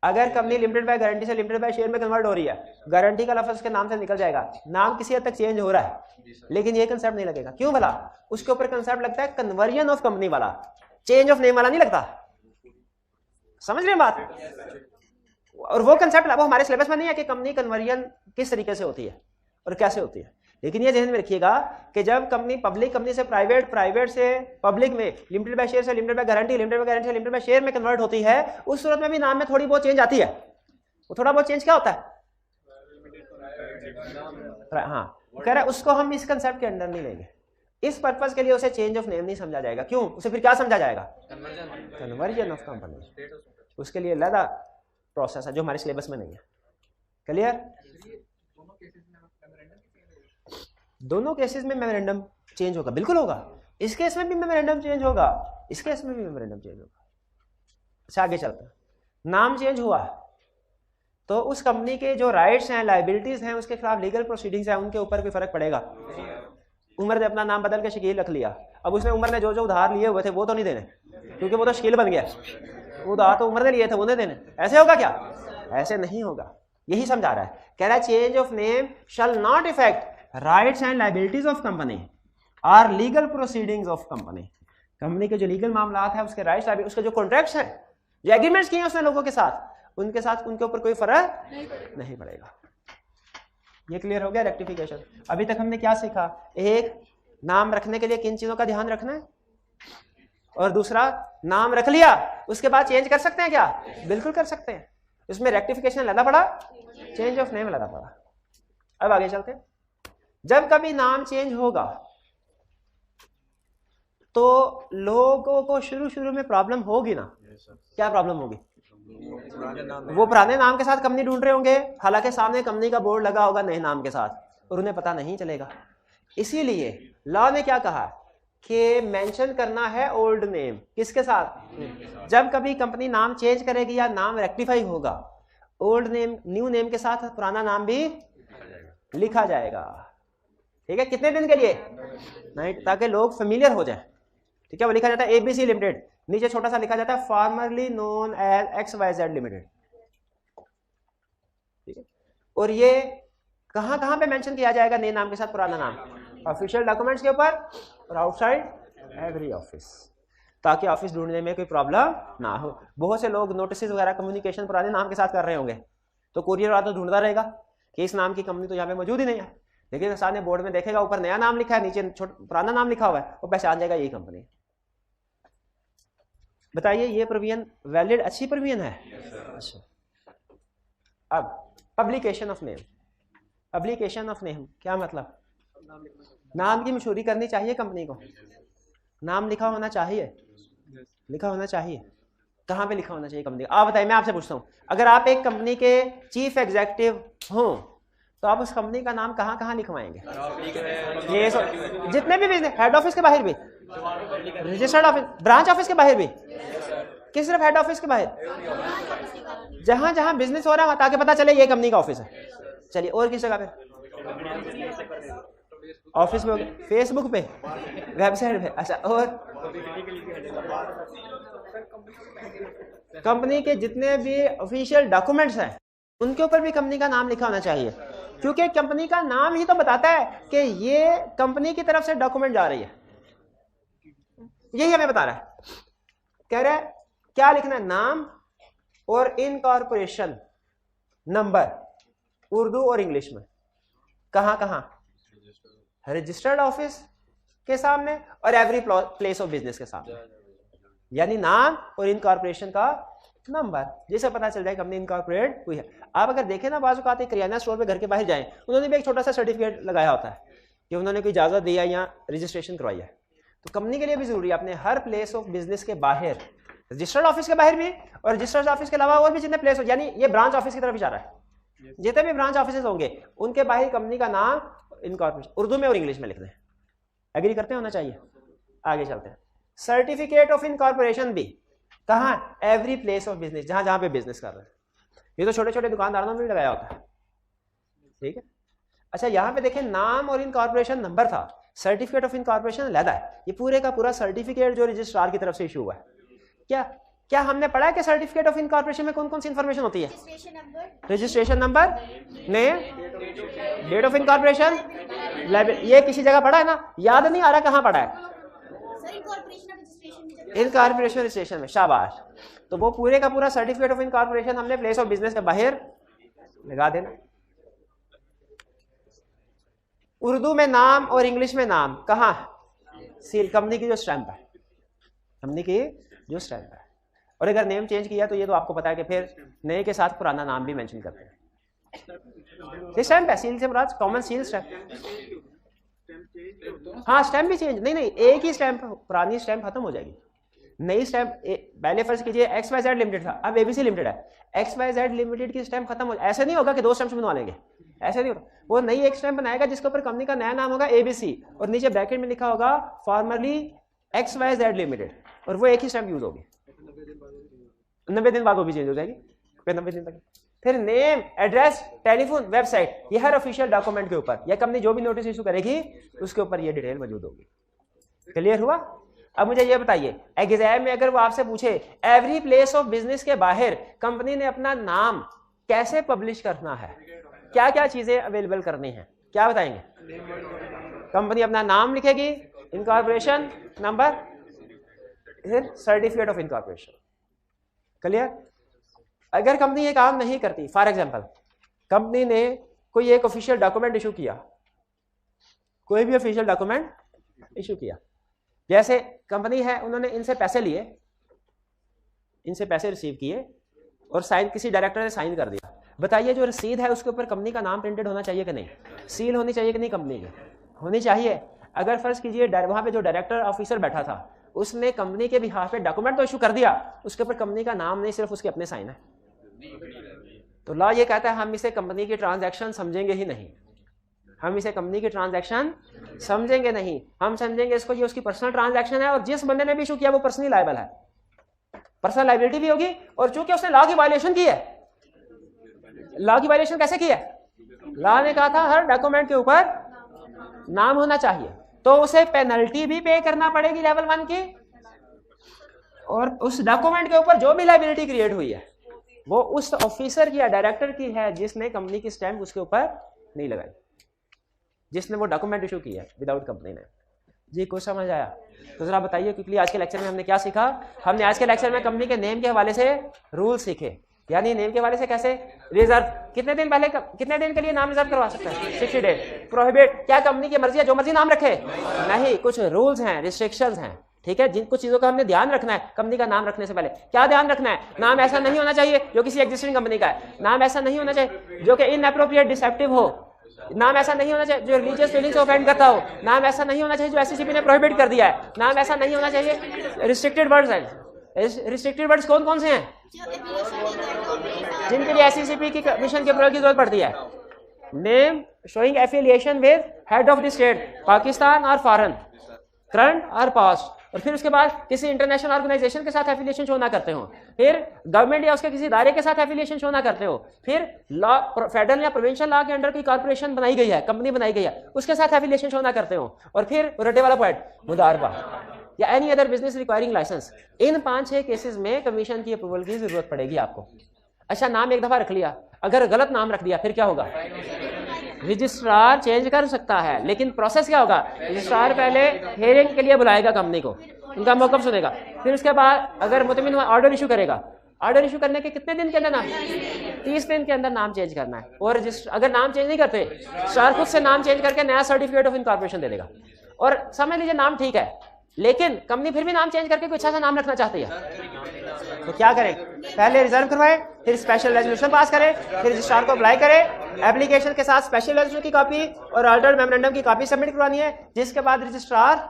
अगर कंपनी लिमिटेड बाय गारंटी से लिमिटेड बाय शेयर में कन्वर्ट हो रही है, गारंटी का लफ्ज उसके नाम से निकल जाएगा, नाम किसी हद तक चेंज हो रहा है, लेकिन ये कंसेप्ट नहीं लगेगा। क्यों भला? उसके ऊपर कंसेप्ट लगता है कन्वर्जन ऑफ कंपनी वाला, चेंज ऑफ नेम वाला नहीं लगता। समझ रहे हैं बात? और वो कंसेप्ट वो हमारे सिलेबस में नहीं है कि कंपनी कन्वर्जन किस तरीके से होती है और कैसे होती है, लेकिन ये ध्यान में रखिएगा कि जब कंपनी पब्लिक कंपनी से प्राइवेट, प्राइवेट से पब्लिक में, लिमिटेड बाय शेयर से limited by guarantee, limited by guarantee से लिमिटेड बाय शेयर में कन्वर्ट होती है, उस सूरत में भी नाम में थोड़ी बहुत चेंज आती है। वो थोड़ा बहुत चेंज क्या होता है? हाँ, कह रहा है उसको हम इस कंसेप्ट के अंदर नहीं लेंगे, इस पर्पस के लिए उसे चेंज ऑफ नेम नहीं समझा जाएगा। क्यों? उसे फिर क्या समझा जाएगा? Conversion of company. उसके लिए अलग प्रोसेस है जो हमारे सिलेबस में नहीं है। क्लियर? दोनों केसेस में मेमोरेंडम चेंज होगा, बिल्कुल होगा। इस केस में भी मेमोरेंडम चेंज होगा, इस केस में भी मेमोरेंडम चेंज होगा। अच्छा, आगे चलते हैं। नाम चेंज हुआ तो उस कंपनी के जो राइट्स हैं, लायबिलिटीज हैं, उसके खिलाफ लीगल प्रोसीडिंग्स हैं, उनके ऊपर कोई फर्क पड़ेगा? उमर ने अपना नाम बदल के शकील रख लिया, अब उसने उमर ने जो जो उधार लिए हुए थे वो तो नहीं देने, क्योंकि वो तो शकील बन गया। वो उधार तो उमर ने लिए थे, वो नहीं देने। ऐसे होगा क्या? ऐसे नहीं होगा। यही समझा रहा है, कह रहा है change of name shall not affect rights and liabilities of company or legal proceedings of company. Company के जो लीगल मामला है, उसके राइट्स, उसके जो कॉन्ट्रैक्ट्स हैं, जो एग्रीमेंट्स किए हैं उसने लोगों के साथ, उनके ऊपर कोई फर्क नहीं पड़ेगा। ये क्लियर हो गया? रेक्टिफिकेशन। अभी तक हमने क्या सीखा? एक, नाम रखने के लिए किन चीजों का ध्यान रखना है, और दूसरा, नाम रख लिया उसके बाद चेंज कर सकते हैं क्या? बिल्कुल कर सकते हैं। इसमें रेक्टिफिकेशन लाना पड़ा, चेंज ऑफ नेम लाना पड़ा। अब आगे चलते हैं। जब कभी नाम चेंज होगा तो लोगों को शुरू में प्रॉब्लम होगी ना? क्या प्रॉब्लम होगी? वो पुराने नाम के साथ कंपनी ढूंढ रहे होंगे, हालांकि सामने कंपनी का बोर्ड लगा होगा नए नाम के साथ, और उन्हें पता नहीं चलेगा। इसीलिए लॉ ने क्या कहा कि मेंशन करना है ओल्ड नेम। किसके साथ? जब कभी कंपनी नाम चेंज करेगी या नाम रेक्टिफाई होगा, ओल्ड नेम न्यू नेम के साथ पुराना नाम भी लिखा जाएगा। ठीक है? कितने दिन के लिए? नहीं, ताकि लोग फेमिलियर हो जाए। ठीक है? वो लिखा जाता है एबीसी लिमिटेड, नीचे छोटा सा लिखा जाता है formerly known as XYZ limited. ठीक है? और ये कहां कहां पे मेंशन किया जाएगा नए नाम के साथ पुराना नाम? ऑफिशियल डॉक्यूमेंट्स के ऊपर और आउटसाइड एवरी ऑफिस, ताकि ऑफिस ढूंढने में कोई प्रॉब्लम ना हो। बहुत से लोग नोटिस वगैरह कम्युनिकेशन पुराने नाम के साथ कर रहे होंगे, तो कुरियर वाला तो ढूंढता रहेगा कि इस नाम की कंपनी तो यहाँ पे मौजूद ही नहीं है, लेकिन सामने बोर्ड में देखेगा ऊपर नया नाम लिखा है, नीचे पुराना नाम लिखा हुआ है, वो पहचान जाएगा यही कंपनी। बताइए, ये प्रोविजन वैलिड, अच्छी प्रोविजन है? अच्छा। अब publication of name. Publication of name क्या मतलब? नाम की मशहूरी करनी चाहिए कंपनी को, नाम लिखा होना चाहिए, लिखा होना चाहिए। कहाँ पे लिखा होना चाहिए कंपनी का? आप बताइए, मैं आपसे पूछता हूँ, अगर आप एक कंपनी के चीफ एग्जीक्यूटिव हो तो आप उस कंपनी का नाम कहाँ कहाँ लिखवाएंगे? ये जितने भी बिजनेस, हेड ऑफिस के बाहर भी, रजिस्टर्ड ऑफिस, ब्रांच ऑफिस के बाहर भी, कि सिर्फ हेड ऑफिस के बाहर? जहां जहां बिजनेस हो रहा है ताकि पता चले ये कंपनी का ऑफिस है। चलिए, और किस जगह पे? ऑफिस में, फेसबुक पे, वेबसाइट पे। अच्छा, और कंपनी के जितने भी ऑफिशियल डॉक्यूमेंट्स हैं उनके ऊपर भी कंपनी का नाम लिखा होना चाहिए, क्योंकि कंपनी का नाम ही तो बताता है कि ये कंपनी की तरफ से डॉक्यूमेंट जा रही है। यही हमें बता रहा है। कह रहा है क्या लिखना है? नाम और इनकॉर्पोरेशन नंबर, उर्दू और इंग्लिश में। कहां कहां? रजिस्टर्ड ऑफिस के सामने और एवरी प्लेस ऑफ बिजनेस के सामने। यानी नाम और इनकॉर्पोरेशन का नंबर, जिससे पता चल जाए कंपनी इनकॉर्पोरेट हुई है। आप अगर देखें ना, बाजू कहते हैं किराना स्टोर पे घर के बाहर जाएं, उन्होंने भी एक छोटा सा सर्टिफिकेट लगाया होता है कि उन्होंने कोई इजाजत दिया या रजिस्ट्रेशन करवाई है। तो कंपनी के लिए भी जरूरी है अपने हर प्लेस ऑफ बिजनेस के बाहर, रजिस्टर्ड ऑफिस के बाहर भी और रजिस्टर्ड ऑफिस के अलावा और भी जितने प्लेस हो, यानी ये ब्रांच ऑफिस की तरफ जा रहा है, जितने भी ब्रांच ऑफिस होंगे उनके बाहर कंपनी का नाम इनकॉर्पोरेशन उर्दू में और इंग्लिश में लिख दें। एग्री करते होना चाहिए। आगे चलते हैं। सर्टिफिकेट ऑफ इनकॉर्पोरेशन भी कहाँ? एवरी प्लेस ऑफ बिजनेस, जहां जहां पे बिजनेस कर रहे हैं। ये तो छोटे छोटे दुकानदारों में भी लगाया होता है, ठीक है। अच्छा, यहाँ पे देखें नाम और इनकॉर्पोरेशन नंबर था, सर्टिफिकेट ऑफ इनकॉर्पोरेशन अलग है। ये पूरे का पूरा सर्टिफिकेट जो रजिस्ट्रार की तरफ से इशू हुआ है। क्या हमने पढ़ा है कि सर्टिफिकेट ऑफ इनकॉर्पोरेशन में कौन कौन सी इंफॉर्मेशन होती है? Registration number, name, date of incorporation, ये किसी जगह पढ़ा है ना? याद नहीं आ रहा कहाँ पढ़ा है? इनकॉर्पोरेशन रजिस्ट्रेशन में, शाबाश। तो वो पूरे का पूरा सर्टिफिकेट ऑफ इनकॉर्पोरेशन हमने प्लेस ऑफ बिजनेस के बाहर लगा देना। उर्दू में नाम और इंग्लिश में नाम कहाँ? सील, कंपनी की जो स्टैंप है, कंपनी की जो स्टैंप है। और अगर नेम चेंज किया तो ये तो आपको पता है कि फिर नए के साथ पुराना नाम भी मेंशन करते हैं। ये स्टैंप है, सील से मुराद कॉमन सील स्टैंप। हाँ, स्टैंप भी चेंज नहीं, एक ही स्टैंप, पुरानी स्टैंप खत्म हो जाएगी, नई स्टैंप। पहले फर्ज कीजिए XYZ लिमिटेड था, अब ABC लिमिटेड है। XYZ लिमिटेड की स्टैंप खत्म हो, ऐसे नहीं होगा कि दो स्टैंप बनवा लेंगे, ऐसे नहीं होगा। वो नई एक स्टैंप बनाएगा जिसके ऊपर कंपनी का नया नाम होगा ABC और नीचे ब्रैकेट में लिखा होगा फॉर्मरली XYZ लिमिटेड, और वो एक ही स्टैंप यूज होगी। 90 दिन बाद वो भी चेंज हो जाएगी, फिर 90 दिन तक। फिर नेम, एड्रेस, टेलीफोन, वेबसाइट, ये हर ऑफिशियल डॉक्यूमेंट के ऊपर या कंपनी जो भी नोटिस इशू करेगी उसके ऊपर ये डिटेल मौजूद होगी। क्लियर हुआ? अब मुझे ये बताइए, एग्जाम में अगर वो आपसे पूछे एवरी प्लेस ऑफ बिजनेस के बाहर कंपनी ने अपना नाम कैसे पब्लिश करना है, क्या क्या चीजें अवेलेबल करनी है, क्या बताएंगे? कंपनी अपना नाम लिखेगी, इनकॉर्पोरेशन नंबर, फिर सर्टिफिकेट ऑफ इनकॉर्पोरेशन। क्लियर? अगर कंपनी ये काम नहीं करती, फॉर एग्जांपल कंपनी ने कोई एक ऑफिशियल डॉक्यूमेंट इशू किया, कोई भी ऑफिशियल डॉक्यूमेंट इशू किया, जैसे कंपनी है उन्होंने इनसे पैसे लिए, इनसे पैसे रिसीव किए और साइन, किसी डायरेक्टर ने साइन कर दिया। बताइए जो रसीद है उसके ऊपर कंपनी का नाम प्रिंटेड होना चाहिए कि नहीं? सील होनी चाहिए कि नहीं? कंपनी की होनी चाहिए। अगर फर्ज कीजिए वहां पे जो डायरेक्टर ऑफिसर बैठा था उसने कंपनी के बिहाफ पे डॉक्यूमेंट तो इशू कर दिया, उसके ऊपर कंपनी का नाम नहीं, सिर्फ उसके अपने साइन है, तो लॉ ये कहता है हम इसे कंपनी की ट्रांजैक्शन समझेंगे ही नहीं, हम इसे कंपनी की ट्रांजैक्शन समझेंगे नहीं, हम समझेंगे इसको ये उसकी पर्सनल ट्रांजैक्शन है और जिस बंदे ने भी इशू किया वो पर्सनली लायबल है, पर्सनल लायबिलिटी भी होगी। और चूंकि उसने लॉ की वायलेशन की है, लॉ की वायलेशन कैसे की है? लॉ ने कहा था हर डॉक्यूमेंट के ऊपर नाम होना चाहिए, तो उसे पेनल्टी भी पे करना पड़ेगी लेवल 1 की, और उस डॉक्यूमेंट के ऊपर जो भी लायबिलिटी क्रिएट हुई है वो उस ऑफिसर की या डायरेक्टर की है जिसने कंपनी की स्टैंप उसके ऊपर नहीं लगाई, जिसने वो डॉक्यूमेंट इशू किया विदाउट कंपनी ने। जी कुछ समझ आया? तो जरा बताइए क्विकली आज के लेक्चर में हमने क्या सीखा? हमने आज के लेक्चर में कंपनी के नेम के हवाले से रूल सीखे, यानी नेम के हवाले से कैसे रिजर्व, कितने दिन पहले, कितने दिन के लिए नाम रिजर्व करवा सकते हैं? 60 डेज। प्रोहिबिट, क्या कंपनी की मर्जी है जो मर्जी नाम रखे? नहीं, कुछ रूल्स हैं, रिस्ट्रिक्शंस हैं, ठीक है, जिन कुछ चीजों का हमने ध्यान रखना है कंपनी का नाम रखने से पहले। क्या ध्यान रखना है? नाम ऐसा नहीं होना चाहिए जो किसी एग्जिस्टिंग कंपनी का है, नाम ऐसा नहीं होना चाहिए जो कि इनएप्रोप्रिएट डिसेप्टिव हो, नाम ऐसा नहीं होना चाहिए जो रिलीजियस फीलिंग्स ऑफेंड करता हो, नाम ऐसा नहीं होना चाहिए जो एससीसीपी ने प्रोहिबिट कर दिया है, नाम ऐसा नहीं होना चाहिए। रिस्ट्रिक्टेड वर्ड्स हैं, रिस्ट्रिक्टेड वर्ड्स कौन कौन से हैं जिनके लिए एससीसीपी की कमीशन के प्रयोग की जरूरत पड़ती है? Name showing affiliation with head of the state, Pakistan और फॉरेन, करंट और पास्ट, और फिर उसके बाद किसी इंटरनेशनल ऑर्गेनाइजेशन के साथ एफिलिएशन शो ना करते हो, फिर गवर्नमेंट या उसके किसी इदारे के साथ एफिलिएशन शो ना करते हो, फिर लॉ फेडरल या प्रोविंशियल लॉ के अंडर कोई कॉर्पोरेशन बनाई गई है, कंपनी बनाई गई है, उसके साथ एफिलिएशन शो ना करते हो, और फिर रटे वाला पॉइंट मुदारबा या any other business requiring license. इन 5-6 केसेस में कमीशन की अप्रूवल की जरूरत पड़ेगी आपको। अच्छा, नाम एक दफा रख लिया, अगर गलत नाम रख दिया फिर क्या होगा? रजिस्ट्रार चेंज कर सकता है, लेकिन प्रोसेस क्या होगा? रजिस्ट्रार पहले हियरिंग के लिए बुलाएगा कंपनी को, उनका मौकफ सुनेगा, फिर उसके बाद अगर मुतमिन ऑर्डर इशू करेगा, ऑर्डर इशू करने के कितने दिन के अंदर नाम? 30 दिन के अंदर नाम चेंज करना है। और अगर नाम चेंज नहीं करते, रजिस्ट्रार खुद से नाम चेंज करके नया सर्टिफिकेट ऑफ इनकॉर्पोरेशन दे देगा। और समझ लीजिए नाम ठीक है, लेकिन कंपनी फिर भी नाम चेंज करके कोई अच्छा सा नाम रखना चाहती है, तो क्या करें, पहले रिजर्व करवाएं, फिर स्पेशल रेजोल्यूशन पास करें, फिर रजिस्ट्रार को अप्लाई करें, एप्लीकेशन के साथ स्पेशल रेजोल्यूशन की कॉपी और ऑर्डर मेमोरेंडम की कॉपी सबमिट करवानी है, जिसके बाद रजिस्ट्रार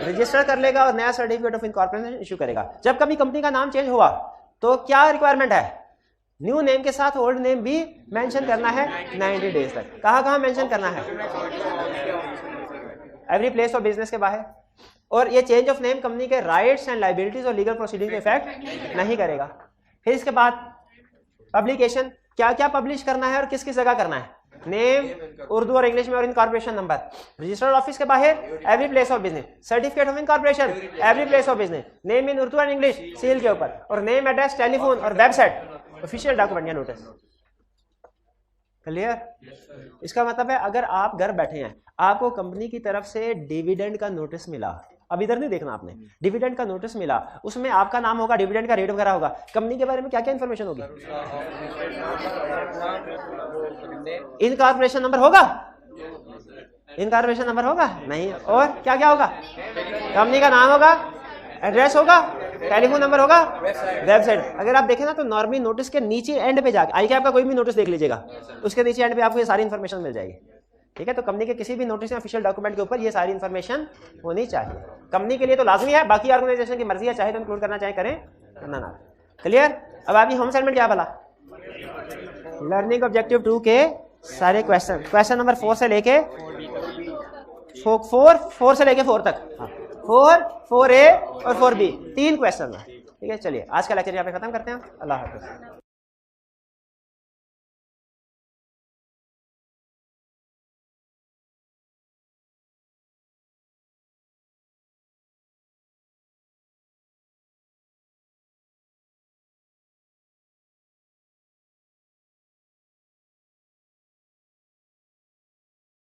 रजिस्टर कर लेगा और नया सर्टिफिकेट ऑफ इनकॉर्पोरेशन इशू करेगा। जब कभी कंपनी का नाम चेंज हुआ तो क्या रिक्वायरमेंट है, न्यू नेम के साथ ओल्ड नेम भी मेंशन करना है 90 डेज तक। कहां मेंशन करना है, एवरी प्लेस ऑफ बिजनेस के बाहर। और ये चेंज ऑफ नेम कंपनी के राइट्स एंड लायबिलिटीज और लीगल प्रोसीडिंग को इफेक्ट नहीं करेगा। फिर इसके बाद पब्लिकेशन, क्या क्या पब्लिश करना है और किस किस जगह करना है, नेम उर्दू और इंग्लिश में और इनकॉर्पोरेशन नंबर, रजिस्टर्ड ऑफिस के बाहर every place of business, certificate of incorporation every place of business, name in Urdu and English seal के ऊपर, और नेम, एड्रेस, टेलीफोन और वेबसाइट ऑफिशियल डॉक्यूमेंट या नोटिस। क्लियर? इसका मतलब है अगर आप घर बैठे हैं, आपको कंपनी की तरफ से डिविडेंड का नोटिस मिला, अब इधर नहीं देखना आपने, डिविडेंड का नोटिस मिला, उसमें आपका नाम होगा, डिविडेंड का रेट वगैरह होगा, कंपनी के बारे में क्या क्या इंफॉर्मेशन होगी, इनकॉर्पोरेशन नंबर होगा, इनकॉर्पोरेशन नंबर होगा नहीं, और क्या क्या होगा, कंपनी का नाम होगा, एड्रेस होगा, टेलीफोन नंबर होगा, वेबसाइट। अगर आप देखें ना तो नॉर्मली नोटिस के नीचे एंड पे जाके आई आपका कोई भी नोटिस देख लीजिएगा, उसके नीचे एंड पे आपको ये सारी इन्फॉर्मेशन मिल जाएगी। ठीक है, तो कंपनी के किसी भी नोटिस या ऑफिशियल डॉक्यूमेंट के ऊपर ये सारी इन्फॉर्मेशन होनी चाहिए। कंपनी के लिए तो लाजमी है, बाकी ऑर्गेनाइजेशन की मर्जी है, चाहे तो इंक्लूड करना चाहे करें ना। क्लियर? अब आपकी होम असाइनमेंट क्या भला, लर्निंग ऑब्जेक्टिव 2 के सारे क्वेश्चन नंबर 4 से लेके 4 से लेके 4 तक, 4A और 4B 3 क्वेश्चन है। ठीक है, चलिए आज का लेक्चर यहाँ पे खत्म करते हैं। अल्लाह हाफ़िज़।